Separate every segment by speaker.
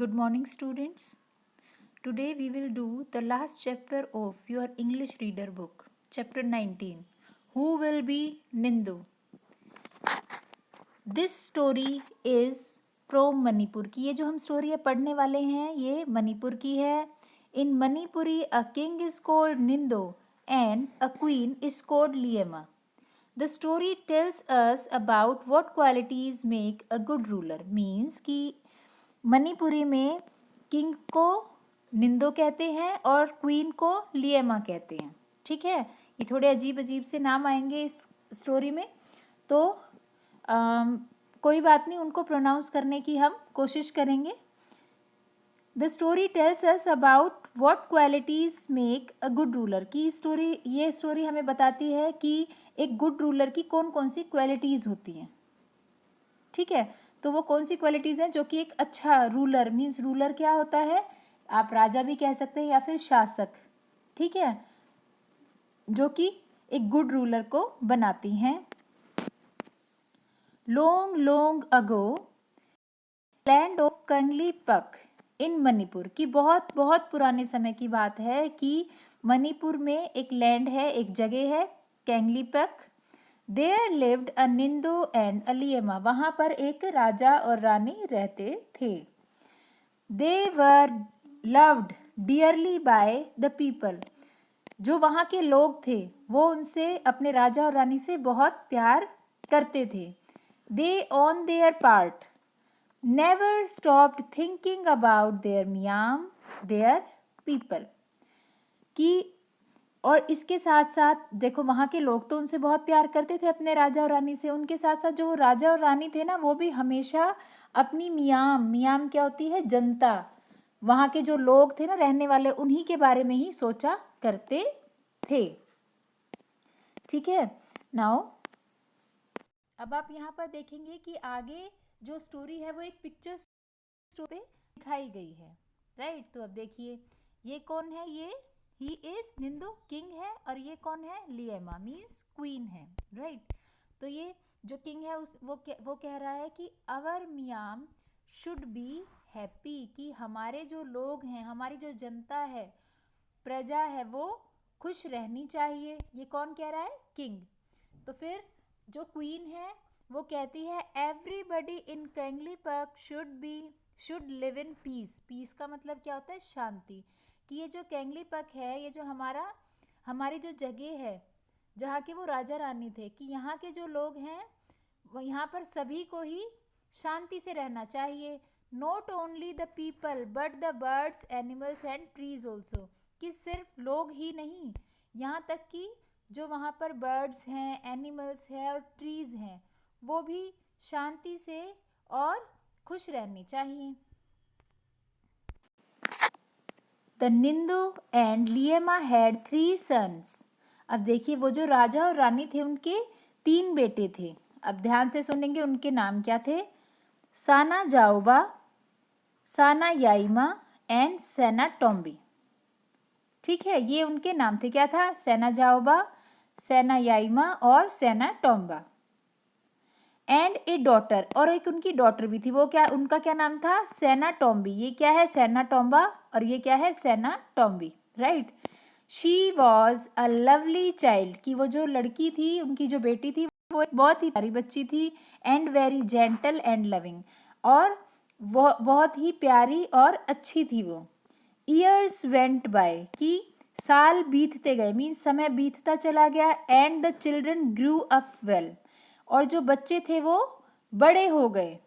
Speaker 1: Good morning, students. Today we will do the last chapter of your English reader book, chapter 19. Who will be Nindu? This story is from Manipur की. ये जो हम story पढ़ने वाले हैं ये मणिपुर की है. In Manipuri, a king is called Nindo and a queen is called Liema. The story tells us about what qualities make a good ruler. Means कि मणिपुरी में किंग को निंदो कहते हैं और क्वीन को लिएमा कहते हैं. ठीक है, ये थोड़े अजीब अजीब से नाम आएंगे इस स्टोरी में, तो कोई बात नहीं, उनको प्रोनाउंस करने की हम कोशिश करेंगे. The story tells us about what qualities make a good ruler. की ये स्टोरी हमें बताती है कि एक गुड रूलर की कौन कौन सी क्वालिटीज होती हैं. ठीक है, तो वो कौन सी क्वालिटीज़ हैं जो कि एक अच्छा रूलर, मीन्स रूलर क्या होता है, आप राजा भी कह सकते हैं या फिर शासक. ठीक है, जो कि एक गुड रूलर को बनाती हैं. Long long ago land of Kangleipak in Manipur. की बहुत बहुत पुराने समय की बात है कि मणिपुर में एक लैंड है, एक जगह है कैंगलीपक. There lived a Nindo and a Liema. वहाँ पर एक राजा और रानी रहते थे. They were loved dearly by the people. जो वहाँ के लोग थे वो उनसे, अपने राजा और रानी से बहुत प्यार करते थे. They on their part never stopped thinking about their Miam, their people. कि और इसके साथ साथ देखो, वहाँ के लोग तो उनसे बहुत प्यार करते थे अपने राजा और रानी से. उनके साथ साथ जो राजा और रानी थे ना, वो भी हमेशा अपनी मियाम क्या होती है, जनता, वहाँ के जो लोग थे ना रहने वाले, उन्हीं के बारे में ही सोचा करते थे. ठीक है, नाउ अब आप यहाँ पर देखेंगे कि आगे जो स्टोरी है वो एक पिक्चर पे दिखाई गई है. राइट, तो अब देखिए ये कौन है, ये ही इज निंदो किंग है, और ये कौन है, लिएमा मीन्स क्वीन है. राइट, तो ये जो किंग है वो कह रहा है कि अवर मियाम शुड बी हैप्पी, कि हमारे जो लोग हैं, हमारी जो जनता है, प्रजा है, वो खुश रहनी चाहिए. ये कौन कह रहा है, किंग. तो फिर जो क्वीन है वो कहती है everybody in Kangleipak should live in peace. Peace का मतलब क्या होता है, शांति. कि ये जो कैंगलीपक है, ये जो हमारी जो जगह है जहाँ के वो राजा रानी थे, कि यहाँ के जो लोग हैं वो यहाँ पर सभी को ही शांति से रहना चाहिए. Not only the people but the birds, animals and trees also. कि सिर्फ लोग ही नहीं, यहाँ तक कि जो वहाँ पर बर्ड्स हैं, एनिमल्स हैं और ट्रीज हैं, वो भी शांति से और खुश रहनी चाहिए. The Ningthou and Leima had 3 sons. अब देखिए वो जो राजा और रानी थे उनके 3 बेटे थे. अब ध्यान से सुनेंगे, उनके नाम क्या थे, साना जाओबा, साना याइमा एंड सेना टोम्बी. ठीक है, ये उनके नाम थे. क्या था, सेना जाओबा, सेना याइमा और सेना टोम्बा. एंड ए डॉटर, और एक उनकी डॉटर भी थी. वो क्या, उनका क्या नाम था, सेना टोम्बी. ये क्या है, सेना टोम्बा, और ये क्या है, Sana Tombi. Right, she was a lovely child. की वो जो लड़की थी, उनकी जो बेटी थी, वो एक बहुत ही प्यारी बच्ची थी. And very gentle and loving, और वो बहुत ही प्यारी और अच्छी थी वो. ईयर्स वेंट बाय, कि साल बीतते गए, मीन्स समय बीतता चला गया. And the children grew up well, और जो बच्चे थे वो बड़े हो गए.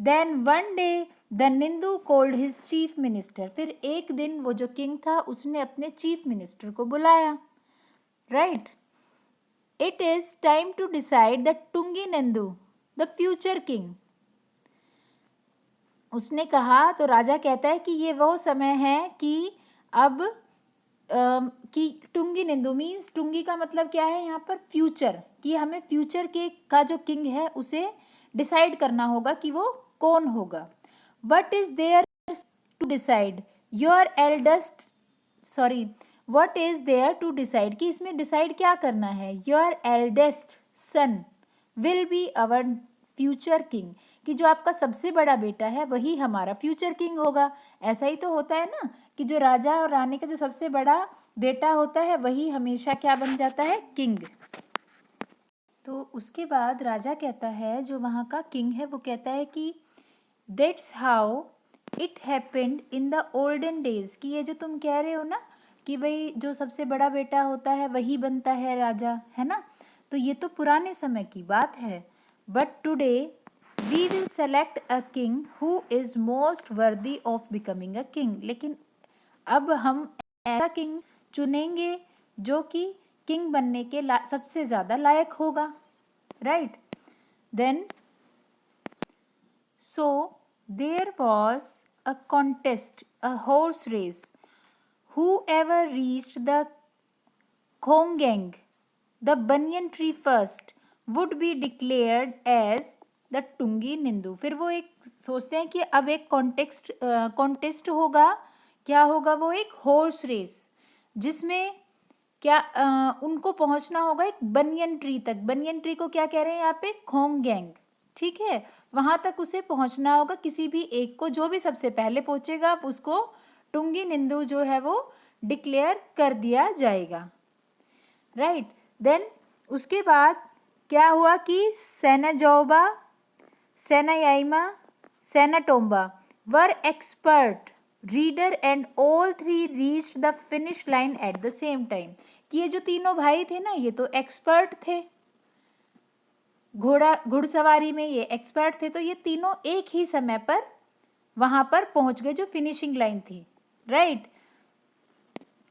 Speaker 1: Then one day the Ningthou called his chief minister. फिर एक दिन वो जो किंग था उसने अपने चीफ मिनिस्टर को बुलाया. Right, it is time to decide the Tunggi Ningthou the future king. उसने कहा, तो राजा कहता है कि ये वो समय है कि अब कि टुंगी निंदू मीन्स, टुंगी का मतलब क्या है यहाँ पर, फ्यूचर. कि हमें फ्यूचर का जो किंग है उसे डिसाइड करना होगा कि वो कौन होगा. What is there to decide your eldest, what is there to decide, कि इसमें डिसाइड क्या करना है, your eldest son will be our future king. कि जो आपका सबसे बड़ा बेटा है वही हमारा फ्यूचर किंग होगा। ऐसा ही तो होता है ना कि जो राजा और रानी का जो सबसे बड़ा बेटा होता है वही हमेशा क्या बन जाता है, किंग। तो उसके बाद राजा कहता है, जो वहाँ का किंग है वो कहता है कि that's how it happened in the olden days, कि ये जो तुम कह रहे हो ना कि भाई जो सबसे बड़ा बेटा होता है वही बनता है राजा, है ना, तो ये तो पुराने समय की बात है। But today we will select a king who is most worthy of becoming a king, लेकिन अब हम ऐसा किंग चुनेंगे जो कि किंग बनने के सबसे ज़्यादा लायक होगा, right. Then so there was a contest, a horse race. Whoever reached the Khongang, the banyan tree first, would be declared as the Tungi Nindu. फिर वो एक सोचते हैं कि अब एक कॉन्टेस्ट होगा। क्या होगा वो? एक हॉर्स रेस, जिसमें क्या उनको पहुंचना होगा एक बनियन ट्री तक। बनियन ट्री को क्या कह रहे हैं यहाँ पे? खोंगैंग, ठीक है। वहां तक उसे पहुंचना होगा, किसी भी एक को, जो भी सबसे पहले पहुंचेगा उसको टुंगी निंदू जो है वो डिक्लेयर कर दिया जाएगा, राइट। देन उसके बाद क्या हुआ कि Sanajaoba, Sanayaima, Sanatomba were expert rider and all three reached the finish line at the same time, कि ये जो तीनों भाई थे ना ये तो एक्सपर्ट थे, घुड़सवारी में ये एक्सपर्ट थे, तो ये तीनों एक ही समय पर वहां पर पहुंच गए जो फिनिशिंग लाइन थी, right.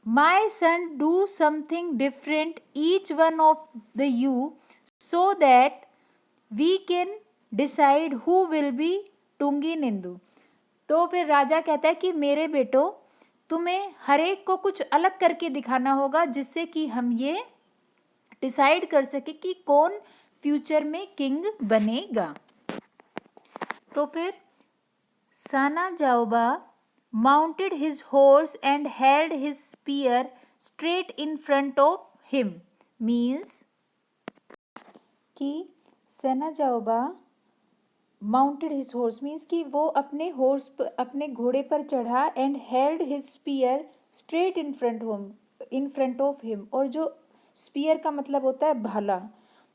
Speaker 1: My son do something different each one of the you so that we can decide who will be Tunggi Ningthou. तो फिर राजा कहता है कि मेरे बेटो तुम्हें हर एक को कुछ अलग करके दिखाना होगा, जिससे कि हम ये डिसाइड कर सके कि कौन फ्यूचर में किंग बनेगा। तो फिर Sana Jaoba mounted his horse and held his spear straight in front of him, means कि Sana Jaoba mounted his horse means कि वो अपने हॉर्स अपने घोड़े पर चढ़ा, and held his spear straight in front of him, और जो स्पीयर का मतलब होता है भाला,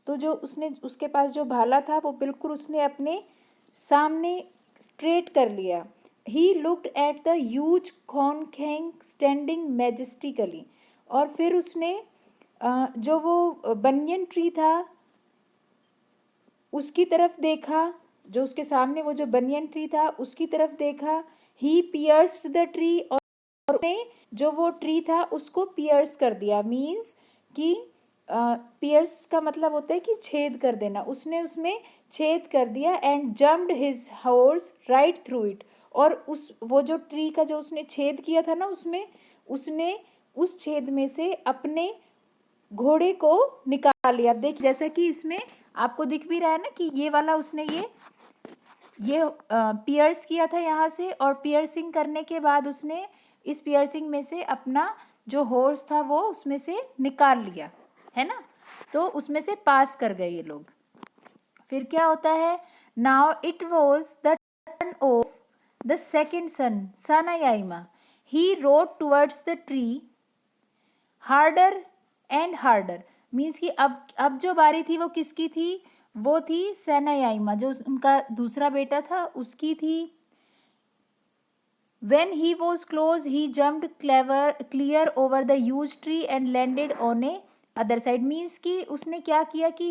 Speaker 1: तो जो उसने उसके पास जो भाला था वो बिल्कुल उसने अपने सामने स्ट्रेट कर लिया। He looked at the huge Khongkhang standing majestically, और फिर उसने जो वो बनियन ट्री था उसकी तरफ देखा, जो उसके सामने वो जो बनियन ट्री था उसकी तरफ देखा। ही पियर्स्ड द ट्री, और उसने जो वो ट्री था उसको पियर्स कर दिया, मीन्स कि पियर्स का मतलब होता है कि छेद कर देना, उसने उसमें छेद कर दिया। And jumped his horse right through it, और उस वो जो ट्री का जो उसने छेद किया था ना उसमें उसने उस छेद में से अपने घोड़े को निकाल लिया। देख जैसा कि इसमें आपको दिख भी रहा है ना कि ये वाला उसने ये पियर्स किया था यहाँ से, और पियर्सिंग करने के बाद उसने इस पियर्सिंग में से अपना जो हॉर्स था वो उसमें से निकाल लिया, है ना, तो उसमें से पास कर गए ये लोग। फिर क्या होता है? Now it was the turn of the second son Sanayaima, he rode towards the tree harder and harder, means कि अब जो बारी थी वो किसकी थी? वो थी सेनायाइमा, जो उनका दूसरा बेटा था उसकी थी। When he was close, he jumped clear over the huge tree and landed on a other side. Means कि उसने क्या किया कि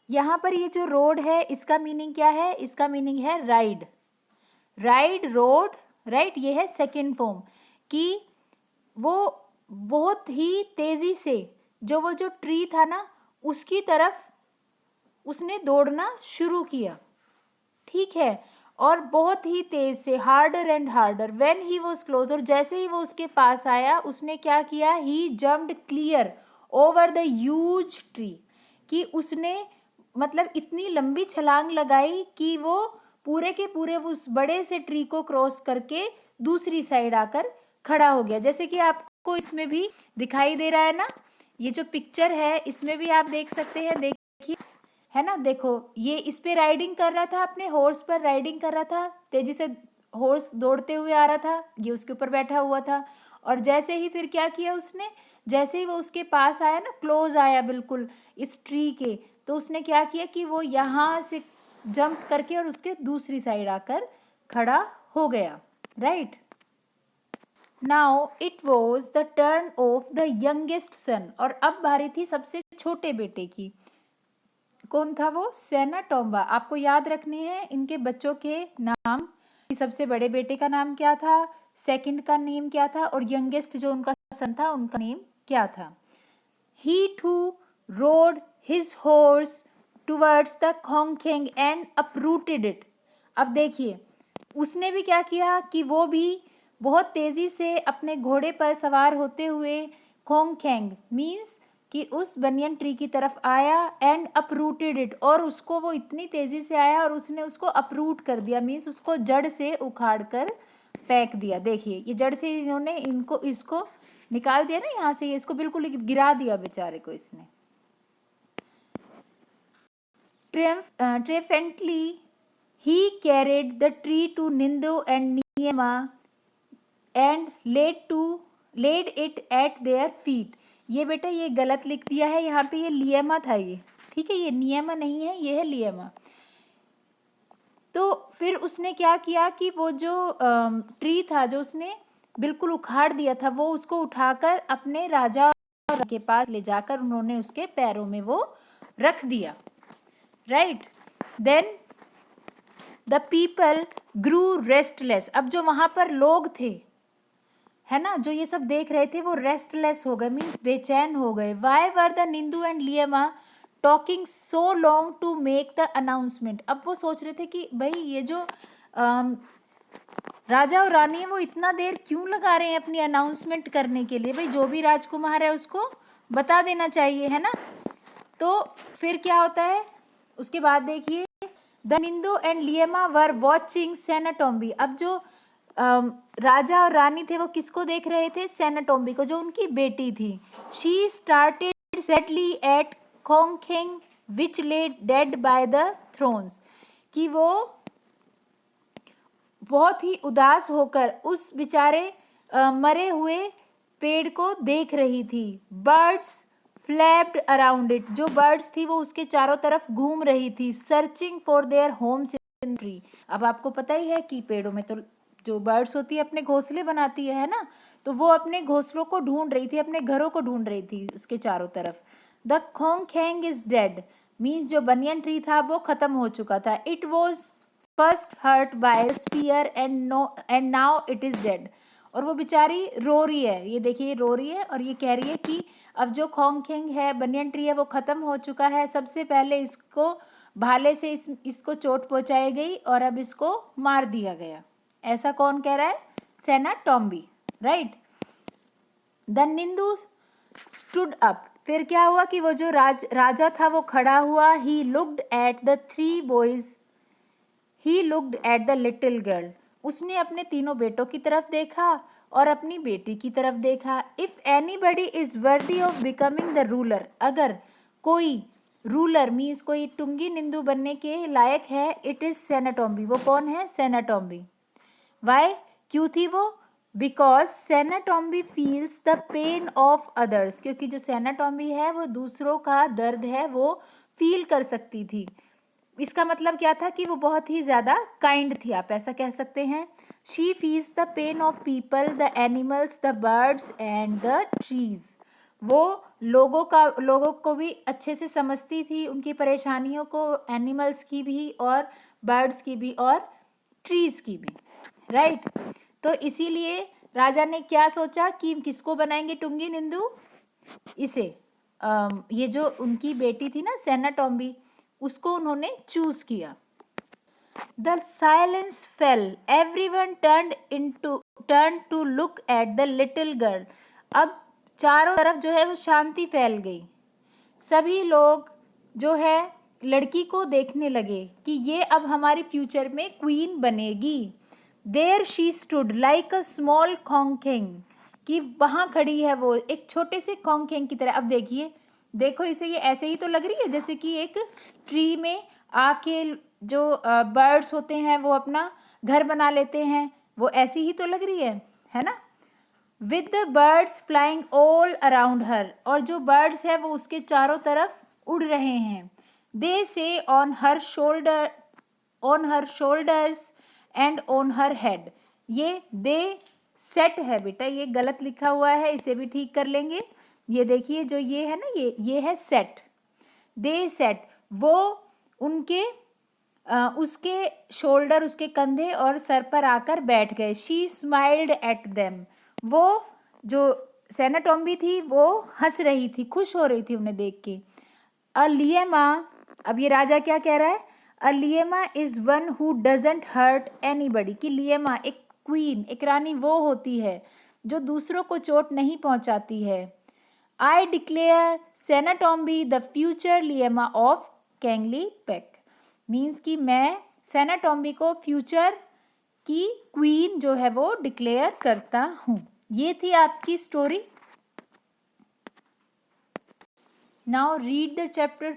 Speaker 1: यहाँ पर ये जो रोड है इसका मीनिंग क्या है? इसका मीनिंग है राइड, राइड रोड, राइट। ये है सेकेंड फॉर्म कि वो बहुत ही तेजी से वो जो ट्री था ना उसकी तरफ उसने दौड़ना शुरू किया, ठीक है, और बहुत ही तेज से, harder and harder. When he was close, और जैसे ही वो उसके पास आया उसने क्या किया? He jumped clear over the huge tree, कि उसने मतलब इतनी लंबी छलांग लगाई कि वो पूरे के पूरे उस बड़े से ट्री को क्रॉस करके दूसरी साइड आकर खड़ा हो गया। जैसे कि आपको इसमें भी दिखाई दे रहा है ना, ये जो पिक्चर है इसमें भी आप देख सकते हैं, देखिए है ना। देखो ये इस पे राइडिंग कर रहा था, अपने हॉर्स पर राइडिंग कर रहा था, तेजी से हॉर्स दौड़ते हुए आ रहा था, ये उसके ऊपर बैठा हुआ था। और जैसे ही फिर क्या किया उसने, जैसे ही वो उसके पास आया ना, क्लोज आया बिल्कुल इस ट्री के, तो उसने क्या किया कि वो यहाँ से जंप करके और उसके दूसरी साइड आकर खड़ा हो गया। Right. Now it was the turn of the youngest son, और अब बारी थी सबसे छोटे बेटे की। कौन था वो? सेना टोम्बा। आपको याद रखने हैं इनके बच्चों के नाम, कि सबसे बड़े बेटे का नाम क्या था, सेकंड का नेम क्या था, और यंगेस्ट जो उनका सन था उनका नेम क्या था। He too rode his horse towards the Khongkheng and uprooted it. अब देखिए उसने भी क्या किया कि वो भी बहुत तेजी से अपने घोड़े पर सवार होते हुए खोंगखेंग मीन्स कि उस बनियन ट्री की तरफ आया, एंड अपरूटेड इट, और उसको वो इतनी तेजी से आया और उसने उसको अपरूट कर दिया, मीन्स उसको जड़ से उखाड़ कर फेंक दिया। देखिए ये जड़ से इन्होंने इसको निकाल दिया ना यहाँ से, इसको बिल्कुल गिरा दिया बेचारे को इसने। Triumphantly he carried the tree to Nindu and Niyama and laid it at their feet. ये बेटा ये गलत लिख दिया है यहाँ पे, ये लियमा था ये, ठीक है, ये नियमा नहीं है, ये है लियमा। तो फिर उसने क्या किया कि वो जो ट्री था जो उसने बिल्कुल उखाड़ दिया था, वो उसको उठाकर अपने राजा के पास ले जाकर उन्होंने उसके पैरों में वो रख दिया। Right. Then the people grew restless. अब जो वहां पर लोग थे, है ना, जो ये सब देख रहे थे, वो रेस्टलेस हो गए, मीन्स बेचैन हो गए। Why were the Ningthou and Leima talking so long to make the announcement. अब वो सोच रहे थे कि भाई ये जो राजा और रानी है वो इतना देर क्यों लगा रहे हैं अपनी अनाउंसमेंट करने के लिए, भाई जो भी राजकुमार है उसको बता देना चाहिए, है ना। तो फिर क्या होता है उसके बाद देखिए, the Ningthou and लियमा were watching सेनाटोम्बी। अब जो राजा और रानी थे वो किसको देख रहे थे? सेनाटोम्बी को, जो उनकी बेटी थी। She started sadly at Khongkhang which lay dead by the thrones, कि वो बहुत ही उदास होकर उस बेचारे मरे हुए पेड़ को देख रही थी। बर्ड्स फ्लैप्ड अराउंड इट, जो बर्ड्स थी वो उसके चारों तरफ घूम रही थी। Searching for their homes in tree. अब आपको पता ही है कि पेड़ों में तो जो बर्ड्स होती है अपने घोंसले बनाती है ना, तो वो अपने घोंसलों को ढूंढ रही थी, अपने घरों को ढूंढ रही थी उसके चारों तरफ। द खोंगखेंग इज डेड, मीन्स जो बनियन ट्री था वो खत्म हो चुका था। It was first hurt by spear and now it is dead. और वो बेचारी रो रही है, ये देखिए रो रही है और ये कह रही है कि अब जो खोंगखेंग है, बनियन ट्री है, वो खत्म हो चुका है। सबसे पहले इसको भाले से इसको चोट पहुंचाई गई और अब इसको मार दिया गया। ऐसा कौन कह रहा है? सेनाटोम्बी। राइट। द निंदू स्टूड अप, फिर क्या हुआ कि वो जो राजा था वो खड़ा हुआ। ही looked at the three boys, he looked at the little girl, उसने अपने तीनों बेटों की तरफ देखा और अपनी बेटी की तरफ देखा। इफ एनीबडी इज वर्दी ऑफ बिकमिंग द रूलर, अगर कोई रूलर मीन्स कोई टुंगी निंदू बनने के लायक है, इट इज सेनाटोम्बी। वो कौन है? सेनाटोम्बी। वाई, क्यों थी वो? Because Sanatombi feels the pain of others, क्योंकि जो सेनाटोम्बी है वो दूसरों का दर्द है वो फील कर सकती थी। इसका मतलब क्या था कि वो बहुत ही ज़्यादा काइंड थी, आप ऐसा कह सकते हैं। She feels the pain of people, the animals, the birds and the trees. वो लोगों को भी अच्छे से समझती थी, उनकी परेशानियों को, एनिमल्स की भी और बर्ड्स की भी और ट्रीज की भी। राइट। तो इसीलिए राजा ने क्या सोचा कि किसको बनाएंगे टुंगी निंदू? इसे ये जो उनकी बेटी थी ना सेनाटोम्बी, उसको उन्होंने चूज किया। The silence fell, everyone turn to look at the little girl. अब चारों तरफ जो है वो शांति फैल गई, सभी लोग जो है लड़की को देखने लगे कि ये अब हमारी फ्यूचर में क्वीन बनेगी। There she stood like a small Khongkhang, कि वहाँ खड़ी है वो एक छोटे से खोंगखेंग की तरह। अब देखिए देखो इसे, ये ऐसे ही तो लग रही है जैसे कि एक ट्री में आके जो बर्ड्स होते हैं वो अपना घर बना लेते हैं, वो ऐसी ही तो लग रही है ना। With the birds flying all around her, और जो बर्ड्स है वो उसके चारों तरफ उड़ रहे हैं। दे से on her shoulders and on her head, ये दे सेट है बेटा, ये गलत लिखा हुआ है, इसे भी ठीक कर लेंगे। ये देखिए जो ये है ना, ये है सेट। दे सेट, वो उनके उसके शोल्डर, उसके कंधे और सर पर आकर बैठ गए। शी स्माइल्ड एट देम, वो जो सेनाटोम्बी थी वो हंस रही थी, खुश हो रही थी उन्हें देख के। अलियमा, अब ये राजा क्या कह रहा है, अलियमा is one who doesn't hurt anybody, कि लियमा एक क्वीन, एक रानी वो होती है जो दूसरों को चोट नहीं पहुंचाती है। I declare Sanatombi the future Leima of Kangleipak, means कि मैं सेनाटोम्बी को फ्यूचर की क्वीन जो है वो डिक्लेयर करता हूँ। ये थी आपकी story. Now read the chapter